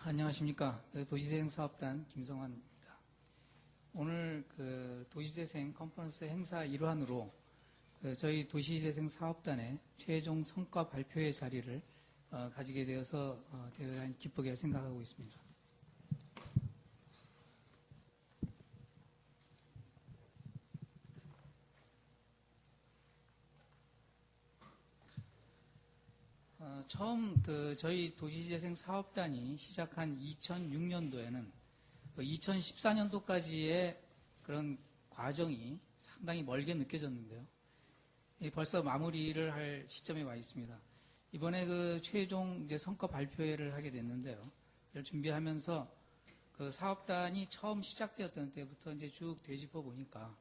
안녕하십니까. 도시재생 사업단 김성환입니다. 오늘 도시재생 컨퍼런스 행사 일환으로 저희 도시재생 사업단의 최종 성과 발표회 자리를 가지게 되어서 대단히 기쁘게 생각하고 있습니다. 처음 저희 도시재생 사업단이 시작한 2006년도에는 2014년도까지의 그런 과정이 상당히 멀게 느껴졌는데요. 벌써 마무리를 할 시점에 와 있습니다. 이번에 최종 이제 성과 발표회를 하게 됐는데요. 이를 준비하면서 사업단이 처음 시작되었던 때부터 이제 쭉 되짚어 보니까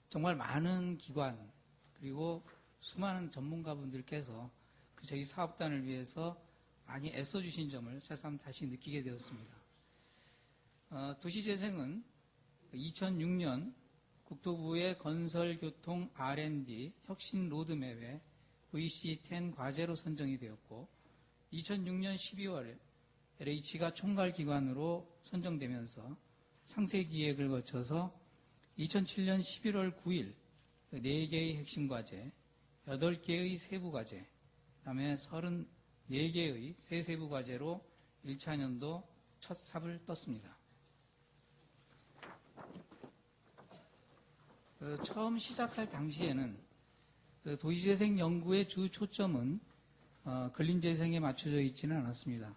정말 많은 기관 그리고 수많은 전문가분들께서 저희 사업단을 위해서 많이 애써주신 점을 새삼 다시 느끼게 되었습니다. 도시재생은 2006년 국토부의 건설교통 R&D 혁신 로드맵에 VC10 과제로 선정이 되었고 2006년 12월에 LH가 총괄기관으로 선정되면서 상세기획을 거쳐서 2007년 11월 9일 4개의 핵심 과제, 8개의 세부 과제, 그다음에 34개의 세세부 과제로 1차년도 첫 삽을 떴습니다. 처음 시작할 당시에는 도시재생 연구의 주 초점은 근린재생에 맞춰져 있지는 않았습니다.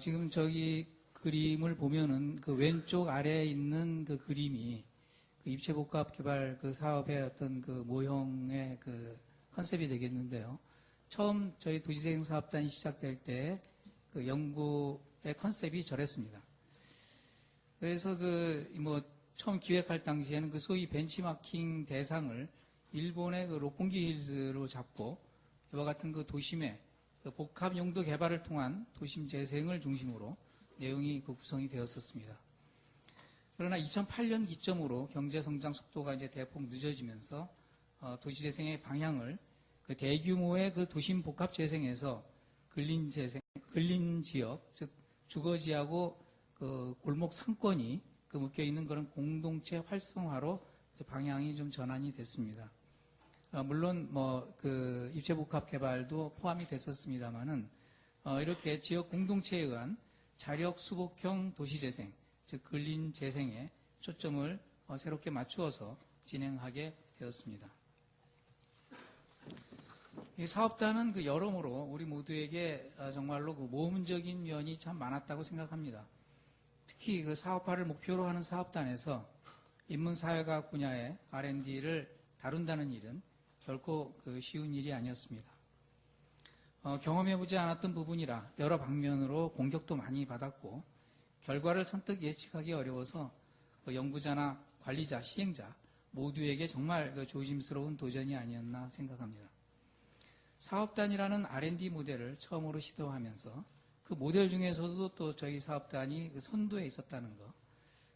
지금 저기 그림을 보면은 왼쪽 아래에 있는 그림이 입체복합개발 사업의 어떤 모형의 컨셉이 되겠는데요. 처음 저희 도시재생 사업단이 시작될 때 연구의 컨셉이 저랬습니다. 그래서 처음 기획할 당시에는 소위 벤치마킹 대상을 일본의 록봉기 힐즈로 잡고 이와 같은 도심의 복합 용도 개발을 통한 도심 재생을 중심으로 내용이 구성이 되었었습니다. 그러나 2008년 기점으로 경제 성장 속도가 이제 대폭 늦어지면서 도시재생의 방향을 대규모의 도심 복합 재생에서 근린 지역, 즉 주거지하고 골목 상권이 묶여 있는 그런 공동체 활성화로 방향이 좀 전환이 됐습니다. 물론 입체 복합 개발도 포함이 됐었습니다만은 이렇게 지역 공동체에 의한 자력 수복형 도시 재생, 즉 근린 재생에 초점을 새롭게 맞추어서 진행하게 되었습니다. 이 사업단은 여러모로 우리 모두에게 정말로 모험적인 면이 참 많았다고 생각합니다. 특히 사업화를 목표로 하는 사업단에서 인문사회과학 분야의 R&D를 다룬다는 일은 결코 쉬운 일이 아니었습니다. 경험해보지 않았던 부분이라 여러 방면으로 공격도 많이 받았고 결과를 선뜻 예측하기 어려워서 연구자나 관리자, 시행자 모두에게 정말 조심스러운 도전이 아니었나 생각합니다. 사업단이라는 R&D 모델을 처음으로 시도하면서 그 모델 중에서도 또 저희 사업단이 선두에 있었다는 것,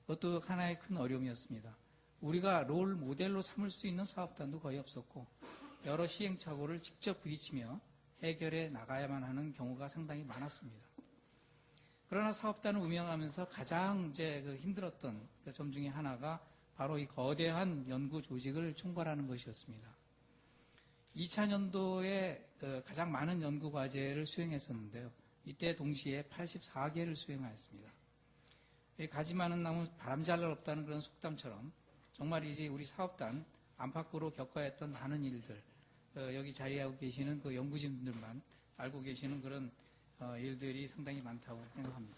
그것도 하나의 큰 어려움이었습니다. 우리가 롤 모델로 삼을 수 있는 사업단도 거의 없었고 여러 시행착오를 직접 부딪히며 해결해 나가야만 하는 경우가 상당히 많았습니다. 그러나 사업단을 운영하면서 가장 힘들었던 점 중에 하나가 바로 이 거대한 연구 조직을 총괄하는 것이었습니다. 2차년도에 가장 많은 연구 과제를 수행했었는데요. 이때 동시에 84개를 수행하였습니다. 가지 많은 나무 바람 잘 날 없다는 그런 속담처럼 정말이지 우리 사업단 안팎으로 겪어야 했던 많은 일들, 여기 자리하고 계시는 연구진들만 알고 계시는 그런 일들이 상당히 많다고 생각합니다.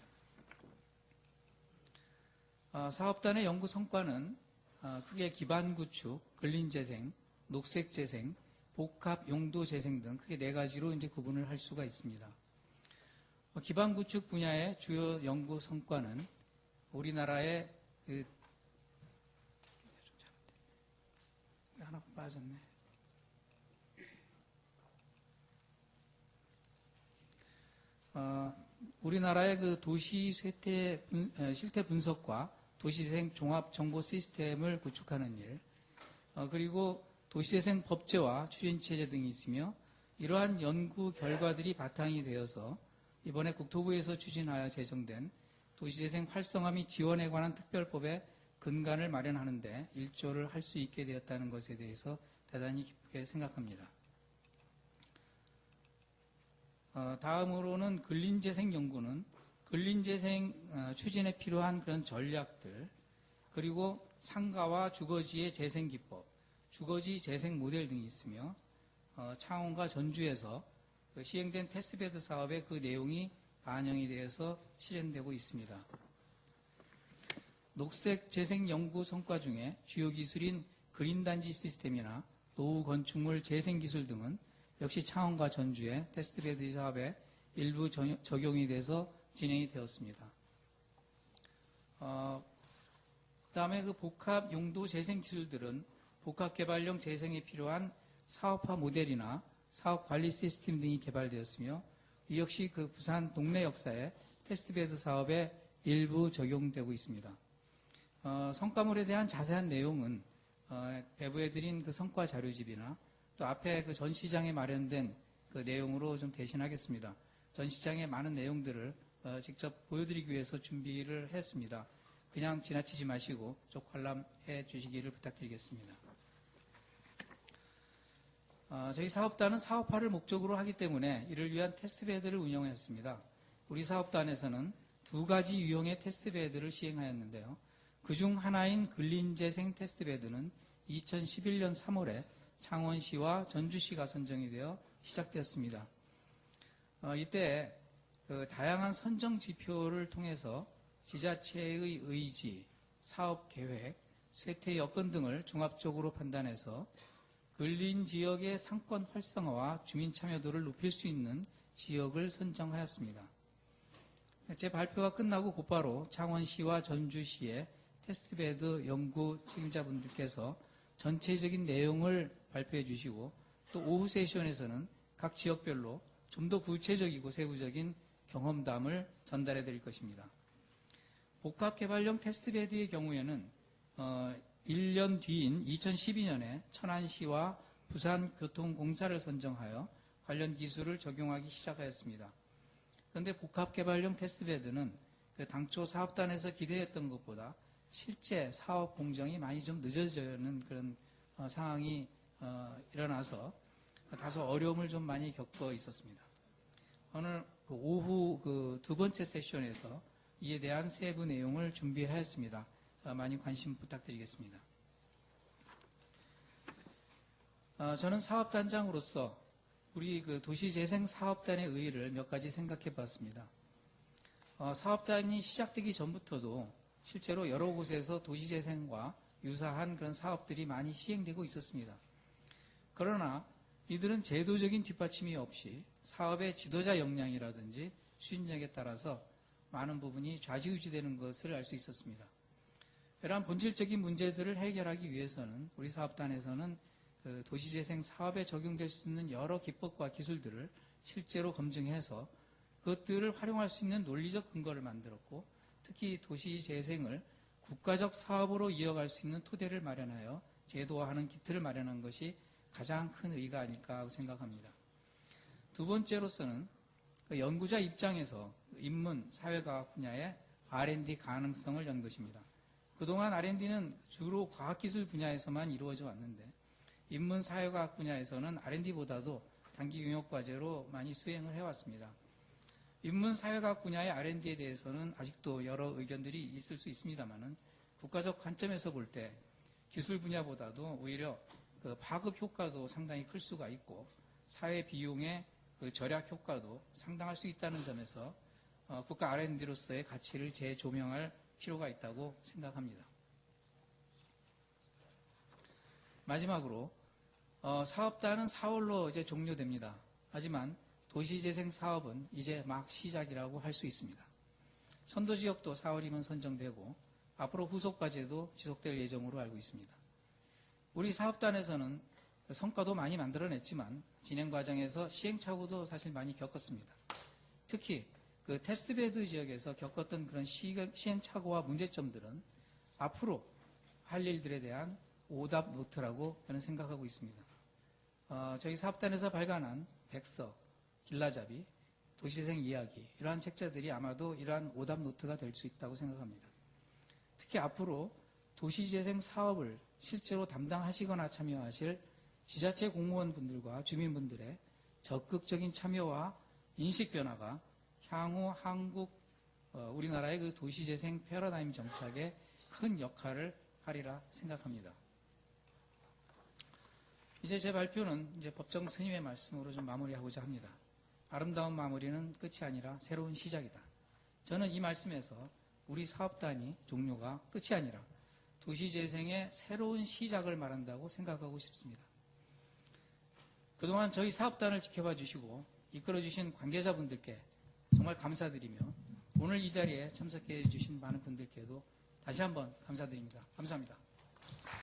사업단의 연구 성과는 크게 기반 구축, 근린재생, 녹색재생, 복합 용도 재생 등 크게 4가지로 이제 구분을 할 수가 있습니다. 기반 구축 분야의 주요 연구 성과는 우리나라의 하나 빠졌네. 우리나라의 도시 실태 분석과 도시재생 종합 정보 시스템을 구축하는 일, 그리고 도시재생 법제와 추진체제 등이 있으며 이러한 연구 결과들이 바탕이 되어서 이번에 국토부에서 추진하여 제정된 도시재생 활성화 및 지원에 관한 특별법의 근간을 마련하는데 일조를 할 수 있게 되었다는 것에 대해서 대단히 기쁘게 생각합니다. 다음으로는 근린재생연구는 근린재생 추진에 필요한 그런 전략들, 그리고 상가와 주거지의 재생기법, 주거지 재생 모델 등이 있으며 창원과 전주에서 시행된 테스트베드 사업의 그 내용이 반영이 되어서 실행되고 있습니다. 녹색 재생 연구 성과 중에 주요 기술인 그린단지 시스템이나 노후 건축물 재생 기술 등은 역시 창원과 전주의 테스트베드 사업에 일부 적용이 돼서 진행이 되었습니다. 그다음에 그 복합 용도 재생 기술들은 복합 개발용 재생에 필요한 사업화 모델이나 사업 관리 시스템 등이 개발되었으며 이 역시 그 부산 동네 역사의 테스트베드 사업에 일부 적용되고 있습니다. 성과물에 대한 자세한 내용은 배부해드린 그 성과 자료집이나 또 앞에 그 전시장에 마련된 그 내용으로 좀 대신하겠습니다. 전시장의 많은 내용들을 직접 보여드리기 위해서 준비를 했습니다. 그냥 지나치지 마시고 쪽 관람해 주시기를 부탁드리겠습니다. 저희 사업단은 사업화를 목적으로 하기 때문에 이를 위한 테스트베드를 운영했습니다. 우리 사업단에서는 2가지 유형의 테스트베드를 시행하였는데요. 그중 하나인 근린재생 테스트베드는 2011년 3월에 창원시와 전주시가 선정이 되어 시작되었습니다. 이때 그 다양한 선정 지표를 통해서 지자체의 의지, 사업 계획, 쇠퇴 여건 등을 종합적으로 판단해서 근린 지역의 상권 활성화와 주민 참여도를 높일 수 있는 지역을 선정하였습니다. 제 발표가 끝나고 곧바로 창원시와 전주시의 테스트베드 연구 책임자분들께서 전체적인 내용을 발표해 주시고 또 오후 세션에서는 각 지역별로 좀 더 구체적이고 세부적인 경험담을 전달해 드릴 것입니다. 복합개발용 테스트베드의 경우에는 1년 뒤인 2012년에 천안시와 부산교통공사를 선정하여 관련 기술을 적용하기 시작하였습니다. 그런데 복합개발용 테스트베드는 그 당초 사업단에서 기대했던 것보다 실제 사업 공정이 많이 좀 늦어지는 그런 상황이 일어나서 다소 어려움을 좀 많이 겪어 있었습니다. 오늘 그 오후 그 2번째 세션에서 이에 대한 세부 내용을 준비하였습니다. 많이 관심 부탁드리겠습니다. 저는 사업단장으로서 우리 그 도시재생 사업단의 의의를 몇 가지 생각해 봤습니다. 사업단이 시작되기 전부터도 실제로 여러 곳에서 도시재생과 유사한 그런 사업들이 많이 시행되고 있었습니다. 그러나 이들은 제도적인 뒷받침이 없이 사업의 지도자 역량이라든지 추진력에 따라서 많은 부분이 좌지우지되는 것을 알 수 있었습니다. 이러한 본질적인 문제들을 해결하기 위해서는 우리 사업단에서는 그 도시재생 사업에 적용될 수 있는 여러 기법과 기술들을 실제로 검증해서 그것들을 활용할 수 있는 논리적 근거를 만들었고 특히 도시재생을 국가적 사업으로 이어갈 수 있는 토대를 마련하여 제도화하는 기틀을 마련한 것이 가장 큰 의의가 아닐까 생각합니다. 두 번째로서는 그 연구자 입장에서 인문, 사회과학 분야의 R&D 가능성을 연 것입니다. 그동안 R&D는 주로 과학기술 분야에서만 이루어져 왔는데 인문, 사회과학 분야에서는 R&D보다도 단기 경력과제로 많이 수행을 해왔습니다. 인문, 사회과학 분야의 R&D에 대해서는 아직도 여러 의견들이 있을 수 있습니다만은 국가적 관점에서 볼 때 기술 분야보다도 오히려 그 파급 효과도 상당히 클 수가 있고 사회 비용의 그 절약 효과도 상당할 수 있다는 점에서 국가 R&D로서의 가치를 재조명할 필요가 있다고 생각합니다. 마지막으로 사업단은 4월로 이제 종료됩니다. 하지만 도시재생 사업은 이제 막 시작이라고 할 수 있습니다. 선도지역도 4월이면 선정되고 앞으로 후속과제도 지속될 예정으로 알고 있습니다. 우리 사업단에서는 성과도 많이 만들어냈지만 진행 과정에서 시행착오도 사실 많이 겪었습니다. 특히 그 테스트베드 지역에서 겪었던 그런 시행착오와 문제점들은 앞으로 할 일들에 대한 오답 노트라고 저는 생각하고 있습니다. 저희 사업단에서 발간한 백서, 길라잡이, 도시재생 이야기, 이러한 책자들이 아마도 이러한 오답 노트가 될 수 있다고 생각합니다. 특히 앞으로 도시재생 사업을 실제로 담당하시거나 참여하실 지자체 공무원분들과 주민분들의 적극적인 참여와 인식 변화가 향후 우리나라의 그 도시재생 패러다임 정착에 큰 역할을 하리라 생각합니다. 이제 제 발표는 이제 법정 스님의 말씀으로 좀 마무리하고자 합니다. 아름다운 마무리는 끝이 아니라 새로운 시작이다. 저는 이 말씀에서 우리 사업단위 종료가 끝이 아니라 도시재생의 새로운 시작을 말한다고 생각하고 싶습니다. 그동안 저희 사업단을 지켜봐 주시고 이끌어 주신 관계자분들께 정말 감사드리며 오늘 이 자리에 참석해 주신 많은 분들께도 다시 한번 감사드립니다. 감사합니다.